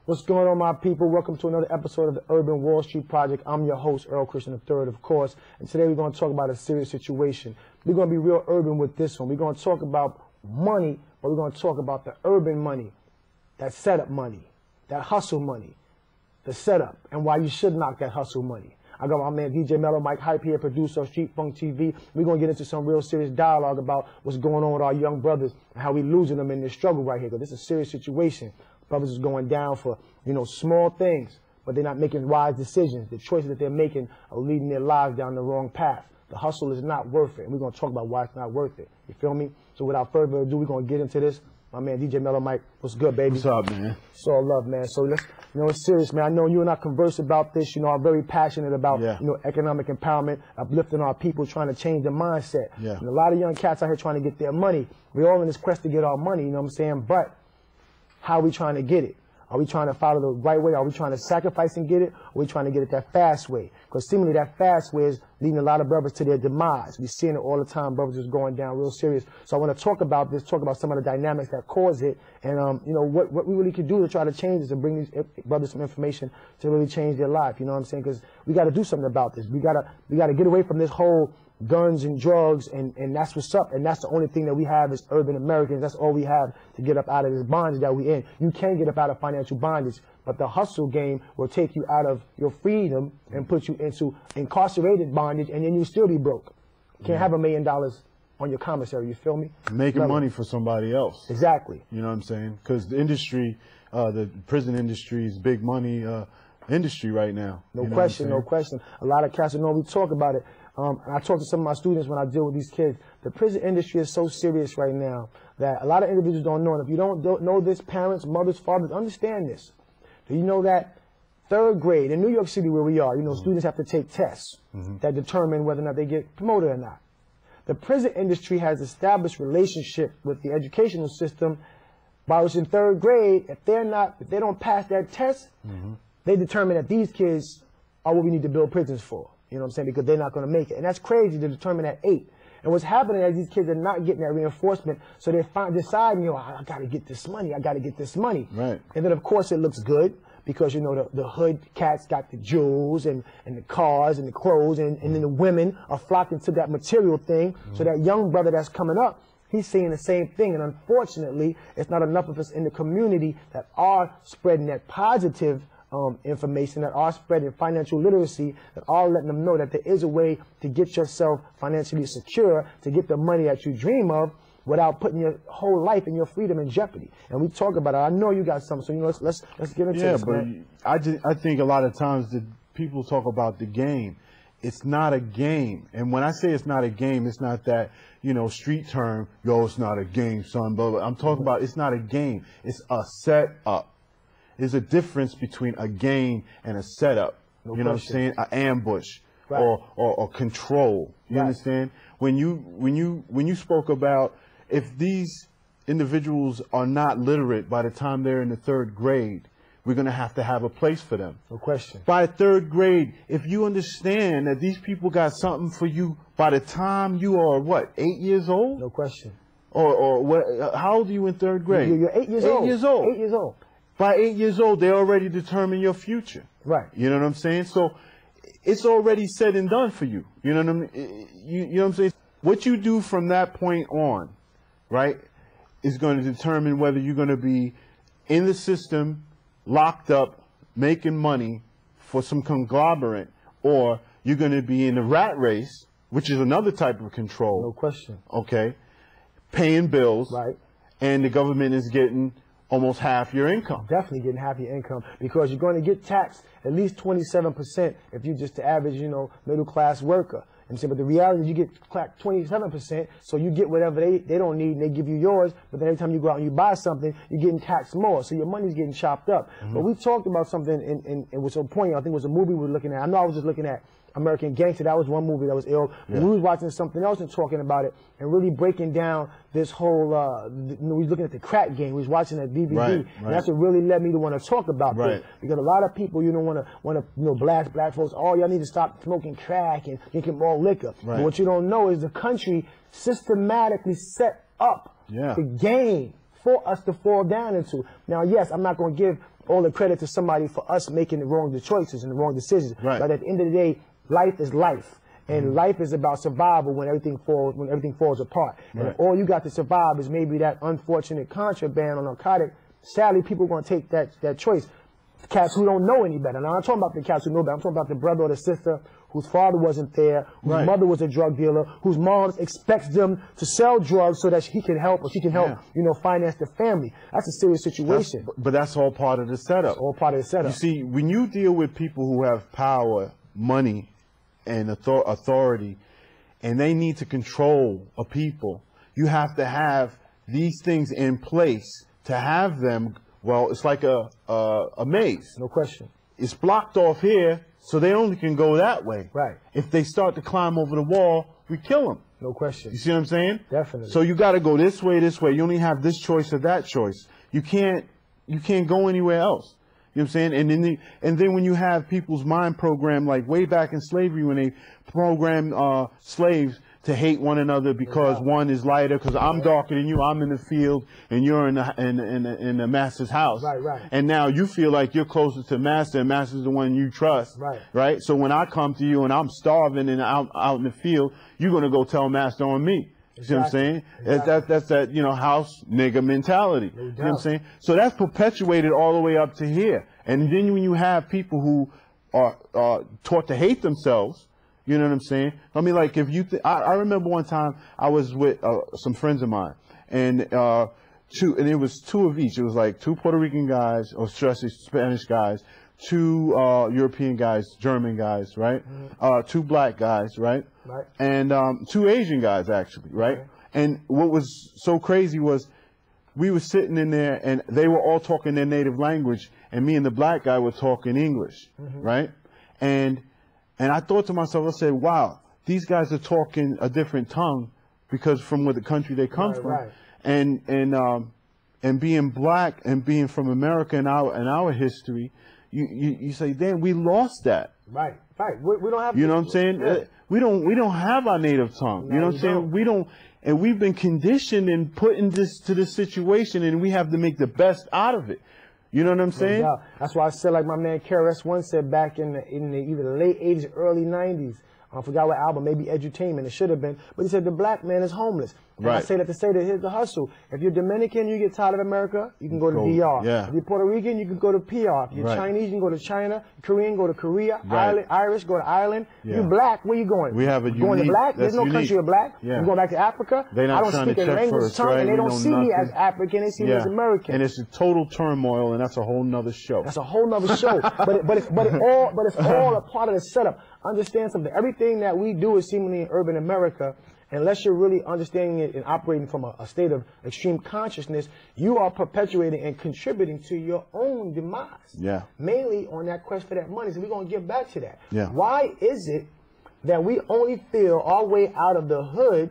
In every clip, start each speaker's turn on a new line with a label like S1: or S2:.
S1: What's going on, my people? Welcome to another episode of the Urban Wall Street Project. I'm your host, Earl Christian III, of course. And today we're going to talk about a serious situation. We're going to be real urban with this one. We're going to talk about money, but we're going to talk about the urban money, that setup money, that hustle money, the setup, and why you should knock that hustle money. I got my man DJ Mellow, Mike Hype here, producer of Street Funk TV. We're going to get into some real serious dialogue about what's going on with our young brothers and how we losing them in this struggle right here, because this is a serious situation. Brothers is going down for, small things, but they're not making wise decisions. The choices that they're making are leading their lives down the wrong path. The hustle is not worth it, and we're going to talk about why it's not worth it. You feel me? So without further ado, we're going to get into this. My man, DJ Mellow Mike, what's good, baby?
S2: What's up, man?
S1: It's all love, man. So let's, it's serious, man. I know you and I converse about this. I'm very passionate about, economic empowerment, uplifting our people, trying to change their mindset.
S2: Yeah.
S1: And a lot of young cats out here trying to get their money. We're all in this quest to get our money, you know what I'm saying? But how are we trying to get it? Are we trying to follow the right way? Are we trying to sacrifice and get it? Or are we trying to get it that fast way? Because seemingly that fast way is leading a lot of brothers to their demise. We're seeing it all the time. Brothers is going down real serious. So I want to talk about this, talk about some of the dynamics that cause it, and what we really can do to try to change this and bring these brothers some information to really change their life. You know what I'm saying? Because we got to do something about this. We gotta get away from this whole guns and drugs, and that's what's up, and that's the only thing that we have as urban Americans. That's all we have to get up out of this bondage that we in. You can get up out of financial bondage, but the hustle game will take you out of your freedom and put you into incarcerated bondage, and then you still be broke. You can't have $1 million on your commissary, you feel me?
S2: Making money for somebody else.
S1: Exactly.
S2: You know what I'm saying? Because the industry, the prison industry is big money industry right now.
S1: No question, no question. A lot of cats know we talk about it. And I talk to some of my students when I deal with these kids. The prison industry is so serious right now that a lot of individuals don't know. And if you don't know this, parents, mothers, fathers, understand this. Do you know that 3rd grade in New York City where we are, students have to take tests that determine whether or not they get promoted or not. The prison industry has established relationship with the educational system by which in 3rd grade, if they don't pass that test, they determine that these kids are what we need to build prisons for. You know what I'm saying? Because they're not going to make it. And that's crazy to determine at 8. And what's happening is these kids are not getting that reinforcement, so they're deciding, I got to get this money. I got to get this money.
S2: Right.
S1: And then, of course, it looks good because, the hood cats got the jewels and the cars and the clothes, and then the women are flocking to that material thing. So that young brother that's coming up, he's seeing the same thing. And unfortunately, it's not enough of us in the community that are spreading that positive information, that are spreading financial literacy, that are letting them know that there is a way to get yourself financially secure, to get the money that you dream of without putting your whole life and your freedom in jeopardy. And we talk about it. I know you got something, so let's get into this, man.
S2: I think a lot of times that people talk about the game. It's not a game. And when I say it's not a game, it's not that, street term, it's not a game, son, but I'm talking about it's not a game. It's a setup. There's a difference between a game and a setup. You know what I'm saying? An ambush, right, or control. You understand? When you spoke about if these individuals are not literate by the time they're in the 3rd grade, we're going to have a place for them.
S1: No question.
S2: By 3rd grade, if you understand that these people got something for you by the time you are, what, 8 years old?
S1: No question.
S2: Or what? How old are you in 3rd grade?
S1: You're 8 years old.
S2: 8 years old.
S1: 8 years old.
S2: By 8 years old, they already determine your future.
S1: Right.
S2: You know what I'm saying? So it's already said and done for you. You know what I mean? You know what I'm saying? What you do from that point on, right, is going to determine whether you're going to be in the system, locked up, making money for some conglomerate, or you're going to be in the rat race, which is another type of control.
S1: No question.
S2: Okay. Paying bills.
S1: Right. And
S2: the government is getting almost half your income.
S1: Definitely getting half your income, because you're going to get taxed at least 27% if you're just the average, middle class worker. But the reality is you get clacked 27%, so you get whatever they don't need, and they give you yours, but then every time you go out and you buy something, you're getting taxed more, so your money's getting chopped up. But we talked about something, and it was so poignant. I think it was a movie we were looking at. I know I was just looking at American Gangster. That was one movie that was ill. Yeah. We was watching something else and talking about it and really breaking down this whole, we was looking at the crack game. We was watching that DVD.
S2: Right,
S1: and that's what really led me to want to talk about this. Because a lot of people, want to blast black folks, oh, y'all need to stop smoking crack and drinking more liquor. But what you don't know is the country systematically set up the game for us to fall down into. Now, yes, I'm not going to give all the credit to somebody for us making the wrong choices and the wrong decisions.
S2: Right.
S1: But at the end of the day, life is life. And life is about survival when everything falls apart.
S2: Right.
S1: And if all you got to survive is maybe that unfortunate contraband or narcotic, sadly, people are going to take that choice. Cats who don't know any better. Now, I'm not talking about the cats who know better. I'm talking about the brother or the sister whose father wasn't there, whose mother was a drug dealer, whose mom expects them to sell drugs so that he can help or she can help, you know, finance the family. That's a serious situation.
S2: But that's all part of the setup.
S1: It's all part of the setup.
S2: You see, when you deal with people who have power, money, and authority, and they need to control a people, you have to have these things in place to have them. Well, it's like a maze.
S1: No question.
S2: It's blocked off here, so they only can go that way.
S1: Right.
S2: If they start to climb over the wall, we kill them.
S1: No question.
S2: You see what I'm saying?
S1: Definitely.
S2: So you got to go this way, this way. You only have this choice or that choice. You can't go anywhere else. You know what I'm saying? And then when you have people's mind programmed, like way back in slavery, when they programmed slaves to hate one another because one is lighter, because I'm darker than you, I'm in the field, and you're in the master's house.
S1: Right, right.
S2: And now you feel like you're closer to master, and master's the one you trust.
S1: Right.
S2: Right? So when I come to you and I'm starving and out in the field, you're going to go tell master on me. You see what I'm saying? Exactly. That's that, you know, house nigga mentality. You know what I'm saying? So that's perpetuated all the way up to here. And then when you have people who are taught to hate themselves, you know what I'm saying? I mean, like, if you, I remember one time I was with some friends of mine, and it was two of each. It was like two Puerto Rican guys, or should I say Spanish guys, two European guys, German guys, right? Two black guys, right?
S1: Right.
S2: And two Asian guys, actually, right? And what was so crazy was we were sitting in there, and they were all talking their native language, and me and the black guy were talking English, right? And I thought to myself, I said, wow, these guys are talking a different tongue because from where the country they come from.
S1: Right.
S2: And being black and being from America and our history, you say, damn, we lost that.
S1: Right, right. We don't have.
S2: You know what I'm saying?
S1: Yeah.
S2: We don't have our native tongue.
S1: No,
S2: you know what I'm saying? We don't, and we've been conditioned and put in this situation, and we have to make the best out of it. You know what I'm saying?
S1: Yeah. That's why I said, like my man KRS-One said back in either the late 80s, early 90s. I forgot what album, maybe Edutainment, it should have been. But he said the black man is homeless. And
S2: Right.
S1: I say that to say that here's the hustle. If you're Dominican, you get tired of America, you can go to DR.
S2: Yeah.
S1: If you're Puerto Rican, you can go to PR. If you're
S2: Right.
S1: Chinese, you can go to China. Korean, go to Korea.
S2: Right.
S1: Irish, go to Ireland.
S2: Yeah.
S1: You black, where you going?
S2: We have a
S1: Going to
S2: unique-
S1: black? There's
S2: that's
S1: no country
S2: unique.
S1: of black.
S2: Yeah.
S1: You going back to Africa?
S2: They not
S1: I don't
S2: trying to
S1: speak a
S2: check
S1: language
S2: first,
S1: tongue,
S2: right?
S1: and they
S2: We
S1: don't
S2: know
S1: see me as
S2: nothing.
S1: African, they see me as American.
S2: And it's a total turmoil, and that's a whole nother show.
S1: That's a whole nother show. but it's all a part of the setup. Understand something. Everything that we do is seemingly in urban America, unless you're really understanding it and operating from a state of extreme consciousness, you are perpetuating and contributing to your own demise.
S2: Yeah.
S1: Mainly on that quest for that money. So we're going to get back to that.
S2: Yeah.
S1: Why is it that we only feel our way out of the hood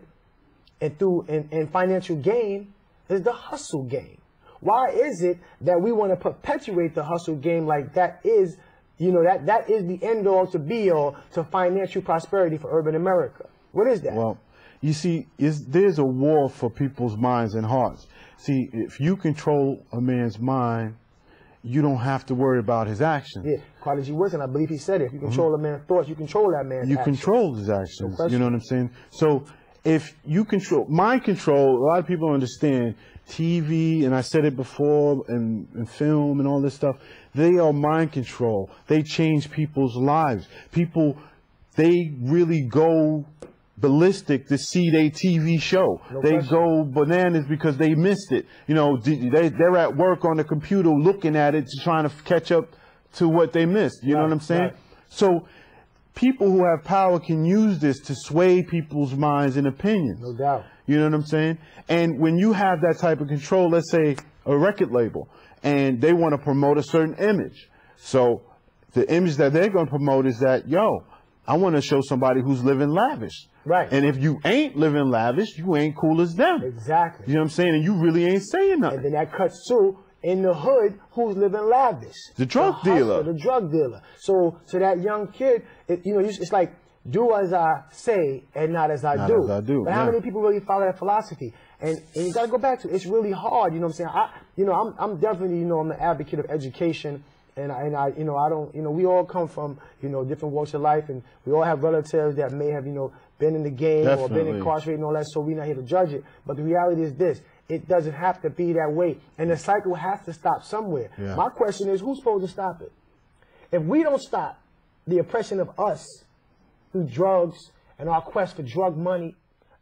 S1: and through and financial gain is the hustle game? Why is it that we want to perpetuate the hustle game like that is, you know, that is the end all to be all to financial prosperity for urban America? What is that?
S2: Well, you see, there's a war for people's minds and hearts. See, if you control a man's mind, you don't have to worry about his actions.
S1: Yeah, Carter G. Woodson, I believe he said it. If you control a man's thoughts, you control that man's
S2: You
S1: actions.
S2: control his actions.
S1: No
S2: You know what I'm saying? So if you control, mind control, a lot of people understand TV, and I said it before, and film and all this stuff, they are mind control. They change people's lives. People, they really go ballistic to see their TV show.
S1: No
S2: they
S1: question.
S2: go bananas because they missed it. You know, they're at work on the computer looking at it, trying to catch up to what they missed. You know what I'm saying?
S1: Right.
S2: So people who have power can use this to sway people's minds and opinions.
S1: No doubt.
S2: You know what I'm saying? And when you have that type of control, let's say a record label, and they want to promote a certain image. So the image that they're going to promote is that, yo, I want to show somebody who's living lavish.
S1: Right.
S2: And if you ain't living lavish, you ain't cool as them.
S1: Exactly.
S2: You know what I'm saying? And you really ain't saying nothing.
S1: And then that cuts to, in the hood, who's living lavish?
S2: The drug
S1: hustler,
S2: dealer.
S1: The drug dealer. So that young kid, you know, it's like do as I say and not as I do.
S2: As I do.
S1: But how many people really follow that philosophy? And you got to go back to it. It's really hard. You know what I'm saying? I'm definitely, I'm an advocate of education. And I don't, we all come from, different walks of life, and we all have relatives that may have, been in the game or been incarcerated and all that, so we're not here to judge it. But the reality is this: it doesn't have to be that way, and the cycle has to stop somewhere. Yeah. My question is, who's supposed to stop it? If we don't stop the oppression of us through drugs and our quest for drug money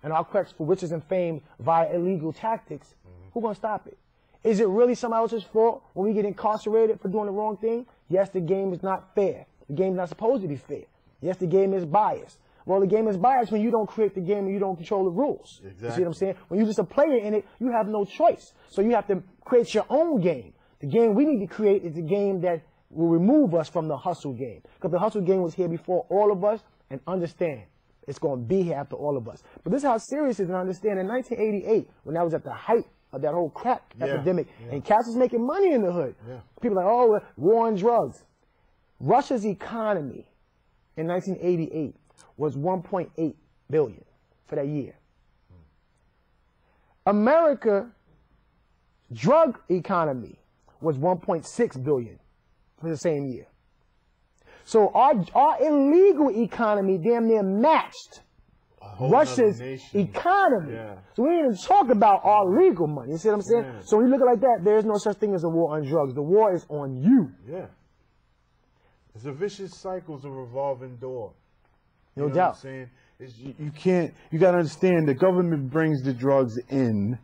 S1: and our quest for riches and fame via illegal tactics, who's going to stop it? Is it really somebody else's fault when we get incarcerated for doing the wrong thing? Yes, the game is not fair. The game is not supposed to be fair. Yes, the game is biased. Well, the game is biased when you don't create the game and you don't control the rules. Exactly. You see what I'm saying? When you're just a player in it, you have no choice. So you have to create your own game. The game we need to create is a game that will remove us from the hustle game. Because the hustle game was here before all of us, and understand, it's going to be here after all of us. But this is how serious it is, and understand in 1988, when I was at the height of that whole crack epidemic, and cats was making money in the hood. Yeah. People are like, oh, war on drugs. Russia's economy in 1988 was 1.8 billion for that year. America's drug economy was 1.6 billion for the same year. So our illegal economy damn near matched Russia's economy. Yeah. So we didn't even talk about our legal money. You see what I'm saying? Yeah. So when you look at it like that, there's no such thing as a war on drugs. The war is on you.
S2: Yeah. It's a vicious cycle, it's a revolving door.
S1: No doubt.
S2: What I'm saying? You got to understand, the government brings the drugs in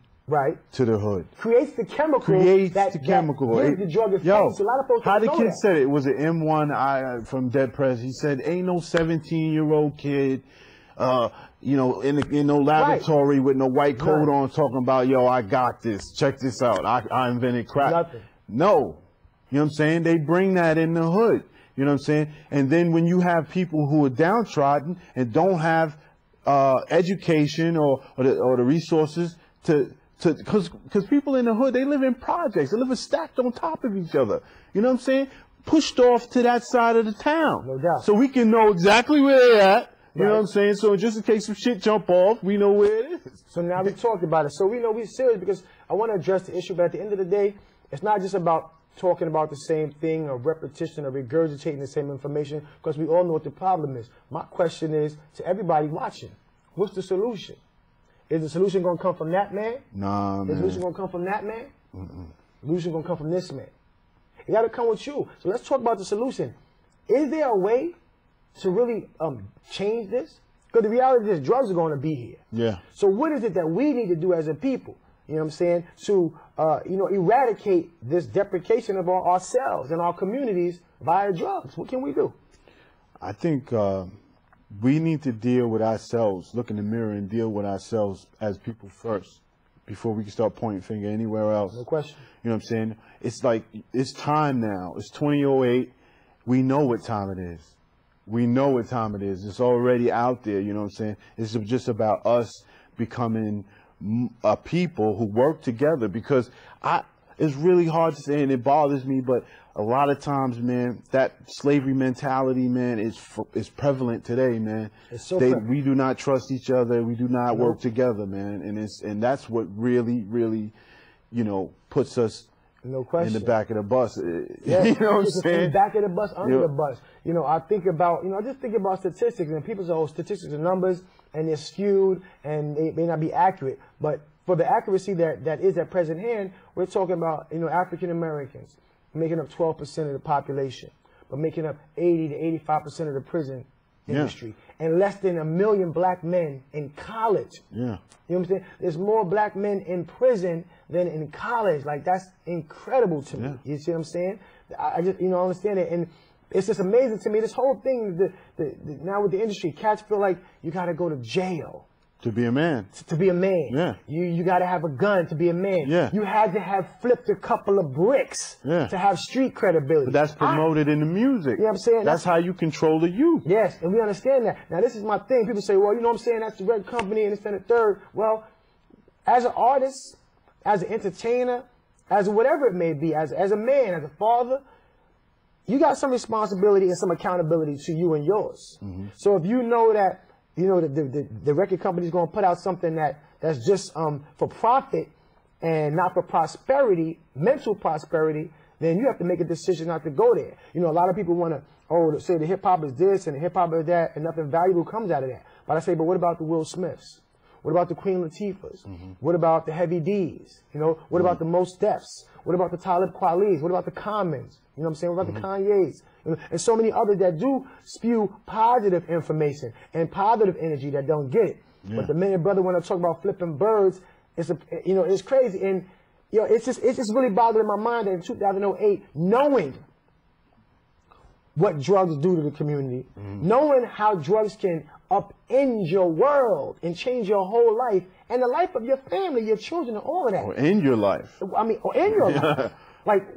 S2: to the hood.
S1: Creates the chemical that gives the drug effect. So a lot of folks
S2: how the kid said it, was it M1 from Dead Prez? He said, ain't no 17-year-old kid in no laboratory with no white coat on talking about, yo, I got this. Check this out. I invented crack.
S1: Nothing.
S2: No. You know what I'm saying? They bring that in the hood. You know what I'm saying? And then when you have people who are downtrodden and don't have education or the resources because people in the hood, they live in projects. They live stacked on top of each other. You know what I'm saying? Pushed off to that side of the town.
S1: No doubt.
S2: So we can know exactly where they're at. You know what I'm saying? So just in case some shit jump off, we know where it is.
S1: So now we talked about it. So we know we're serious because I want to address the issue. But at the end of the day, it's not just about talking about the same thing or repetition or regurgitating the same information, because we all know what the problem is. My question is to everybody watching, what's the solution? Is the solution going to come from that man?
S2: Nah, man.
S1: Is the solution going to come from that man? The solution going to come from this man. It got to come with you. So let's talk about the solution. Is there a way to really change this? Because the reality is drugs are going to be here.
S2: Yeah.
S1: So what is it that we need to do as a people? You know what I'm saying? To, eradicate this deprecation of ourselves and our communities via drugs. What can we do?
S2: I think we need to deal with ourselves, look in the mirror and deal with ourselves as people first before we can start pointing finger anywhere else.
S1: No question.
S2: You know what I'm saying? It's like, it's time now. It's 2008. We know what time it is. We know what time it is. It's already out there. You know what I'm saying? It's just about us becoming a people who work together, because it's really hard to say, and it bothers me, but a lot of times, man, that slavery mentality, man, is prevalent today, man.
S1: It's so prevalent.
S2: We do not trust each other. We do not work together, man, and that's what really, really, puts us
S1: no question
S2: in the back of the bus.
S1: Yeah,
S2: you know what I'm saying?
S1: In the back of the bus, under the bus. I think about, I just think about statistics, and people say, oh, statistics are numbers, and they're skewed, and they may not be accurate. But for the accuracy that is at present hand, we're talking about, African Americans making up 12% of the population, but making up 80 to 85% of the prison industry, and less than 1 million black men in college.
S2: Yeah.
S1: You know what I'm saying? There's more black men in prison than in college. Like, that's incredible to me.
S2: Yeah.
S1: You see what I'm saying? I just, understand it. And it's just amazing to me. This whole thing, now with the industry, cats feel like you got to go to jail
S2: to be a man.
S1: To be a man.
S2: Yeah.
S1: You got to have a gun to be a man.
S2: Yeah.
S1: You had to have flipped a couple of bricks to have street credibility.
S2: But that's promoted in the music.
S1: You know what I'm saying?
S2: That's how you control the youth.
S1: Yes, and we understand that. Now, this is my thing. People say, well, you know what I'm saying? That's the red company and it's and the third. Well, as an artist, as an entertainer, as whatever it may be, as a man, as a father, you got some responsibility and some accountability to you and yours. So if you know that, you know, the record company is going to put out something that's just for profit and not for prosperity, mental prosperity, then you have to make a decision not to go there. You know, a lot of people want to, say the hip hop is this and the hip hop is that, and nothing valuable comes out of that. But I say, but what about the Will Smiths? What about the Queen Latifahs? What about the Heavy D's? You know, what about the Mos Defs? What about the Talib Kweli's? What about the Commons? You know what I'm saying? What about the Kanye's? You know, and so many others that do spew positive information and positive energy that don't get it. But the minute brother want to talk about flipping birds, it's crazy. And it's just really bothering my mind that in 2008, knowing what drugs do to the community, knowing how drugs can upend your world and change your whole life and the life of your family, your children, and all of that.
S2: Or end your life.
S1: I mean, or end your life. Like,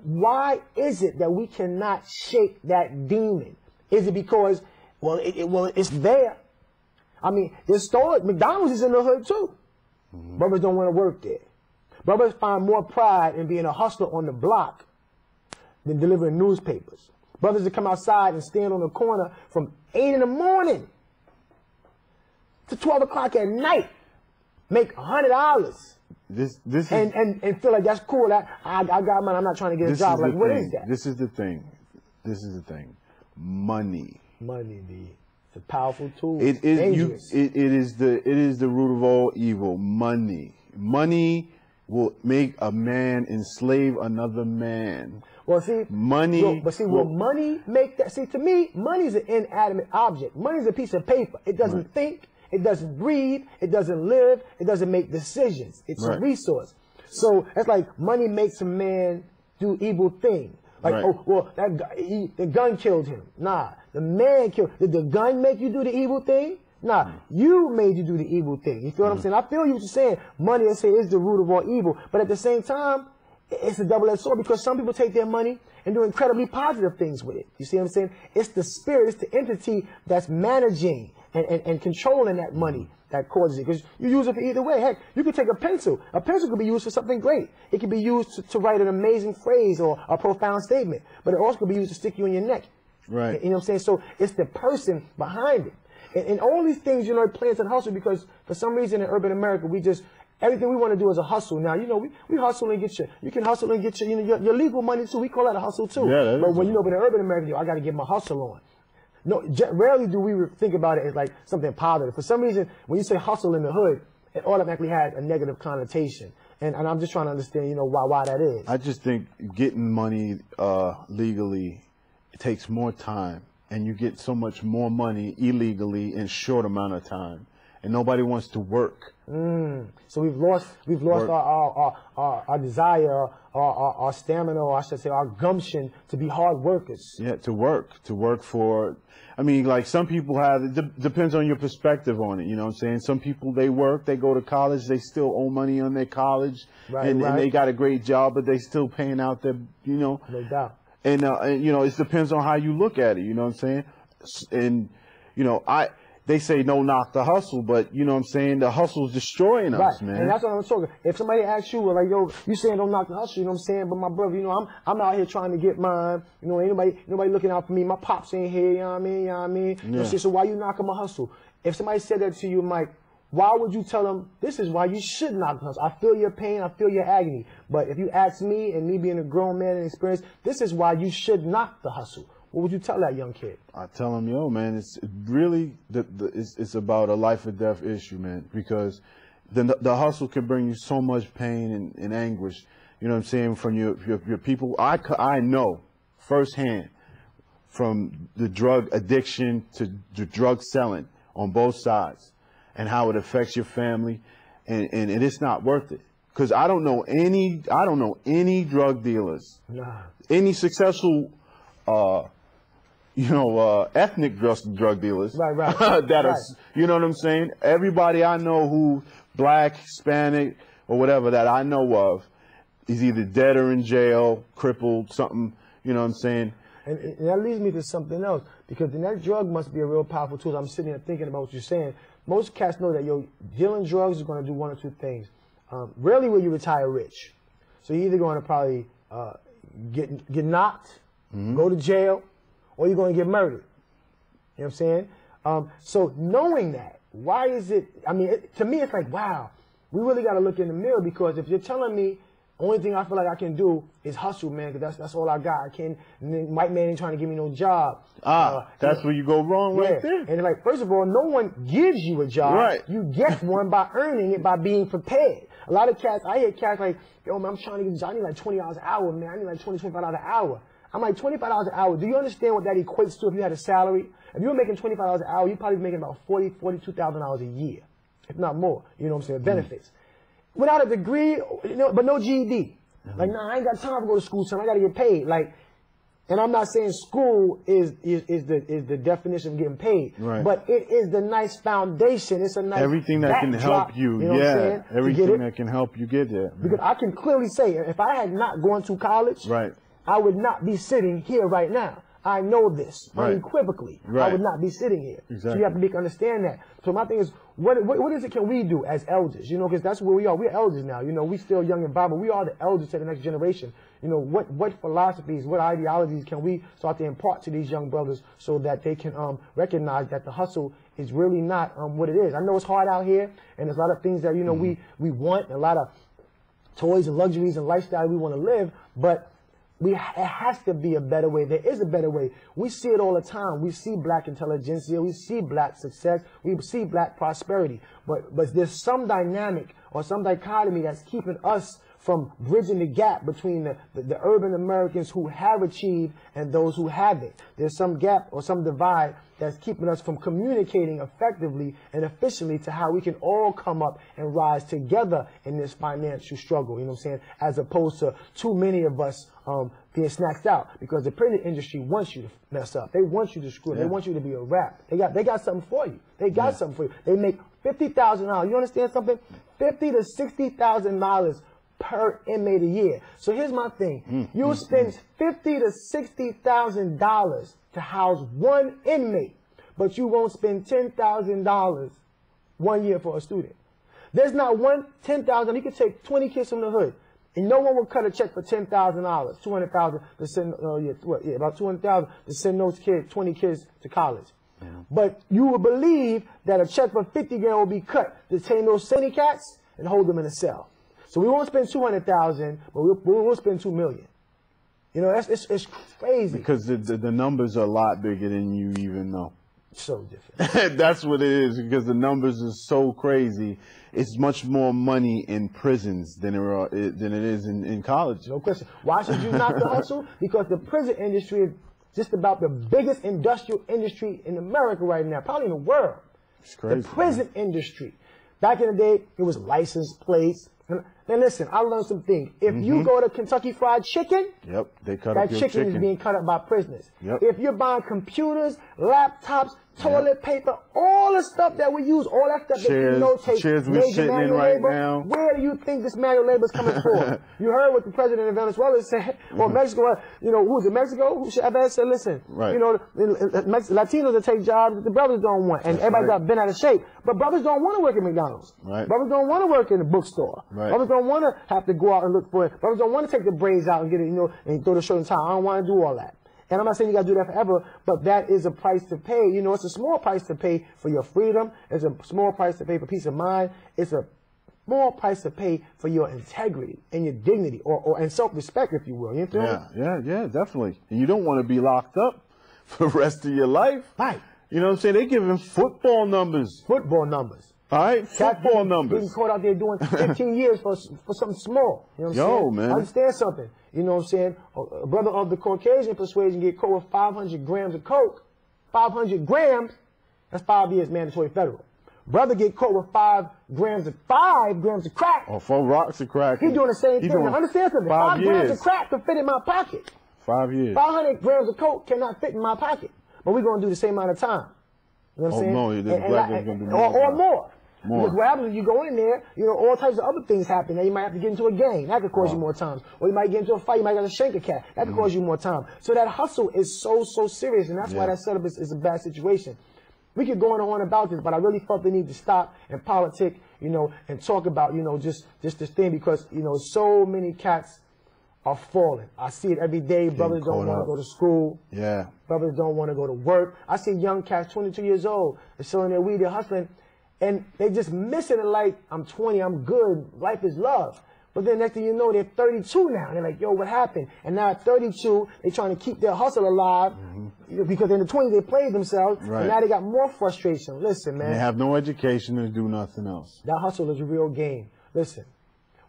S1: why is it that we cannot shake that demon? Is it because, it's there? I mean, McDonald's is in the hood too. Brothers don't want to work there. Brothers find more pride in being a hustler on the block than delivering newspapers. Brothers that come outside and stand on the corner from 8 in the morning to 12 o'clock at night, make $100.
S2: This
S1: and feel like that's cool. I got money. I'm not trying to get a job. Like, what is that?
S2: This is the thing. Money.
S1: Money, it's a powerful tool.
S2: It is the root of all evil. Money will make a man enslave another man.
S1: Well, see,
S2: money.
S1: Will money make that? See, to me, money is an inanimate object. Money is a piece of paper. It doesn't think. It doesn't breathe. It doesn't live. It doesn't make decisions. It's a resource. So it's like money makes a man do evil things. Like, the gun killed him. Nah, the man killed. Did the gun make you do the evil thing? Nah, you made you do the evil thing. You feel what I'm saying? I feel you what you're saying. Money, I say, is the root of all evil. But at the same time, it's a double-edged sword because some people take their money and do incredibly positive things with it. You see what I'm saying? It's the spirit, it's the entity that's managing and controlling that money that causes it. Because you use it for either way. Heck, you could take a pencil. A pencil could be used for something great. It could be used to write an amazing phrase or a profound statement. But it also could be used to stick you in your neck.
S2: Right.
S1: You know what I'm saying? So it's the person behind it. And all these things, plans and hustle because for some reason in urban America, everything we want to do is a hustle. Now, we hustle and you can hustle and get your legal money too. We call that a hustle too.
S2: Yeah,
S1: but when but in urban America, I got to get my hustle on. No, rarely do we think about it as like something positive. For some reason, when you say hustle in the hood, it automatically has a negative connotation. And I'm just trying to understand, why that is.
S2: I just think getting money legally takes more time, and you get so much more money illegally in short amount of time, and nobody wants to work.
S1: So we've lost our desire, our stamina, or I should say our gumption to be hard workers.
S2: Yeah, to work for. I mean, like some people have. It depends on your perspective on it. You know what I'm saying? Some people they work, they go to college, they still owe money on their college, and they got a great job, but they still paying out their.
S1: No doubt.
S2: And it depends on how you look at it. You know what I'm saying? And they say no knock the hustle, but you know what I'm saying? The hustle's destroying us, man.
S1: And that's what I'm talking. If somebody asks you, like, yo, you saying don't knock the hustle, you know what I'm saying? But my brother, I'm out here trying to get mine. Ain't nobody looking out for me. My pops ain't here, you know what I mean? You know what I mean?
S2: Yeah.
S1: So why you knocking my hustle? If somebody said that to you, Mike, why would you tell them this is why you should knock the hustle? I feel your pain, I feel your agony. But if you ask me, and me being a grown man and experienced, this is why you should knock the hustle. What would you tell that young kid?
S2: I tell him, yo, man, it's really it's about a life or death issue, man. Because the hustle can bring you so much pain and anguish. You know what I'm saying? From your people, I know firsthand from the drug addiction to the drug selling on both sides, and how it affects your family, and it's not worth it. Because I don't know any drug dealers, any successful. Ethnic drug dealers that are, you know what I'm saying? Everybody I know who black, Hispanic, or whatever that I know of is either dead or in jail, crippled, something, you know what I'm saying?
S1: And that leads me to something else, because then that drug must be a real powerful tool. I'm sitting here thinking about what you're saying. Most cats know that, dealing drugs is going to do one or two things. Rarely will you retire rich. So you're either going to probably get knocked, go to jail, or you're going to get murdered. You know what I'm saying? So knowing that, why is it, I mean, to me it's like, wow, we really got to look in the mirror, because if you're telling me only thing I feel like I can do is hustle, man, because that's all I got. I can't, white man ain't trying to give me no job.
S2: That's where you go wrong right there.
S1: And like, first of all, no one gives you a job.
S2: Right.
S1: You get one by earning it, by being prepared. A lot of cats, I hear cats like, yo, man, I'm trying to get a job. I need like $20 an hour, man. I need like $20, $25 an hour. I'm like, $25 an hour. Do you understand what that equates to if you had a salary? If you were making $25 an hour, you're probably making about $42,000 a year, if not more. You know what I'm saying? Benefits. Without a degree, you know, but no GED. Like, nah, I ain't got time to go to school, son. I got to get paid. Like, and I'm not saying school is the definition of getting paid,
S2: right,
S1: but it is the nice foundation. It's a nice
S2: everything that can help you.
S1: You know what I'm saying?
S2: Everything that can help you get there.
S1: Because I can clearly say, if I had not gone to college,
S2: right,
S1: I would not be sitting here right now. I know this unequivocally.
S2: Right.
S1: I would not be sitting here.
S2: Exactly.
S1: So you have to understand that. So my thing is, what is it can we do as elders? You know, because that's where we are. We're elders now. You know, we still young and vibrant. We are the elders to the next generation. You know, what philosophies, what ideologies can we start to impart to these young brothers so that they can recognize that the hustle is really not what it is. I know it's hard out here, and there's a lot of things that, you know, we want, a lot of toys and luxuries and lifestyle we want to live, but it has to be a better way. There is a better way. We see it all the time. We see black intelligentsia. We see black success. We see black prosperity. But there's some dynamic or some dichotomy that's keeping us from bridging the gap between the urban Americans who have achieved and those who haven't. There's some gap or some divide that's keeping us from communicating effectively and efficiently to how we can all come up and rise together in this financial struggle, you know what I'm saying, as opposed to too many of us being snatched out, because the printing industry wants you to mess up. They want you to screw up. They want you to be a rap. They got something for you. They got something for you. They make $50,000. You understand something? $50,000 to $60,000 per inmate a year. So here's my thing. You'll spend $50,000 to $60,000 to house one inmate, but you won't spend $10,000 1 year for a student. There's not one $10,000. You could take 20 kids from the hood, and no one will cut a check for $10,000, $200,000 to send. About $200,000 to send those kids, 20 kids to college. Yeah. But you will believe that a check for $50,000 will be cut to take those silly cats and hold them in a cell. So we won't spend $200,000, but we'll spend $2 million. You know, it's crazy.
S2: Because the numbers are a lot bigger than you even know.
S1: So different.
S2: That's what it is, because the numbers are so crazy. It's much more money in prisons than it is in college.
S1: No question. Why should you not the hustle? Because the prison industry is just about the biggest industrial industry in America right now, probably in the world.
S2: It's crazy.
S1: The prison industry. Back in the day, it was license plates. Now listen, I learned some things. If you go to Kentucky Fried Chicken,
S2: they cut up your chicken.
S1: That chicken is being cut up by prisoners.
S2: Yep.
S1: If you're buying computers, laptops, toilet paper, all the stuff that we use, all that stuff that you know takes
S2: chairs we're sitting in right now.
S1: Where do you think this manual labor is coming from? You heard what the president of Venezuela said, or Mexico, you know, who was it, Mexico? Who said, listen, you know, Latinos that take jobs that the brothers don't want, and everybody got bent out of shape. But brothers don't want to work at McDonald's. Brothers don't want to work in the bookstore. Brothers don't want to have to go out and look for it. Brothers don't want to take the braids out and get it, you know, and throw the shirt and tie. I don't want to do all that. And I'm not saying you got to do that forever, but that is a price to pay. You know, it's a small price to pay for your freedom. It's a small price to pay for peace of mind. It's a small price to pay for your integrity and your dignity and self-respect, if you will. You know?
S2: Yeah, definitely. And you don't want to be locked up for the rest of your life.
S1: Right.
S2: You know what I'm saying? They giving football numbers.
S1: Football numbers.
S2: All right, football numbers.
S1: Getting caught out there doing 15 years for something small. You know what I'm saying?
S2: Man.
S1: Understand something. You know what I'm saying? A brother of the Caucasian persuasion get caught with 500 grams of coke. 500 grams, that's 5 years mandatory federal. Brother get caught with 5 grams of crack.
S2: Or 4 rocks of crack.
S1: He's doing the same thing. Now, understand something. 5 grams of crack can fit in my pocket.
S2: 5 years.
S1: 500 grams of coke cannot fit in my pocket. But we're going to do the same amount of time. You know what I'm saying? Or more. Because what happens is you go in there, you know, all types of other things happen. Now you might have to get into a gang. That could cause you more time. Or you might get into a fight. You might have to shank a cat. That could cause you more time. So that hustle is so serious. And that's why that setup is a bad situation. We could go on about this, but I really felt the need to stop and politic, you know, and talk about, you know, just this thing, because, you know, so many cats are falling. I see it every day. Brothers don't want to go to school.
S2: Yeah.
S1: Brothers don't want to go to work. I see young cats, 22 years old, they're selling their weed, they're hustling, and they just missing it like, I'm 20, I'm good, life is love. But then next thing you know, they're 32 now. They're like, yo, what happened? And now at 32, they're trying to keep their hustle alive because in the 20s they played themselves, and now they got more frustration. Listen, man.
S2: And they have no education and do nothing else.
S1: That hustle is a real game. Listen,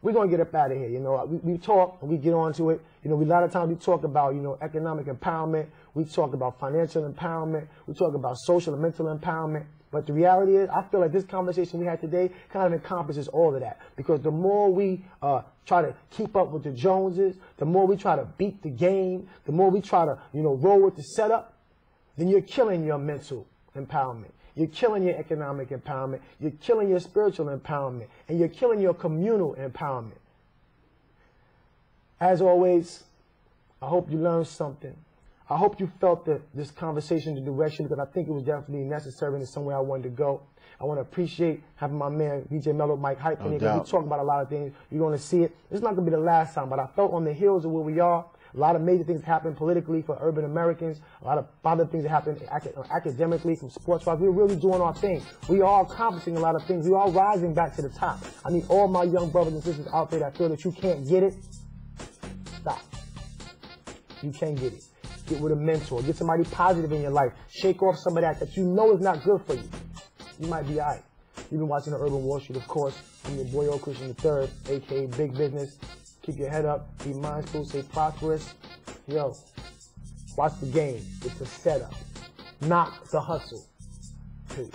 S1: we're going to get up out of here. You know, we talk and we get on to it. You know, a lot of times we talk about, you know, economic empowerment. We talk about financial empowerment. We talk about social and mental empowerment. But the reality is, I feel like this conversation we had today kind of encompasses all of that. Because the more we try to keep up with the Joneses, the more we try to beat the game, the more we try to, you know, roll with the setup, then you're killing your mental empowerment. You're killing your economic empowerment. You're killing your spiritual empowerment. And you're killing your communal empowerment. As always, I hope you learned something. I hope you felt this conversation, the direction, because I think it was definitely necessary and it's somewhere I wanted to go. I want to appreciate having my man, DJ Mello, Mike Hype in here, because we talk about a lot of things. You're going to see it. It's not going to be the last time, but I felt on the heels of where we are, a lot of major things happen politically for urban Americans, a lot of other things that happen academically, from sports-wise. We're really doing our thing. We are accomplishing a lot of things. We are rising back to the top. I need all my young brothers and sisters out there that feel that you can't get it. Stop. You can't get it. Get with a mentor. Get somebody positive in your life. Shake off some of that you know is not good for you. You might be all right. You've been watching the Urban Wall Street, of course. I'm your boy, O. Christian III, a.k.a. Big Business. Keep your head up. Be mindful. Stay prosperous. Yo, watch the game. It's a setup, not the hustle. Peace.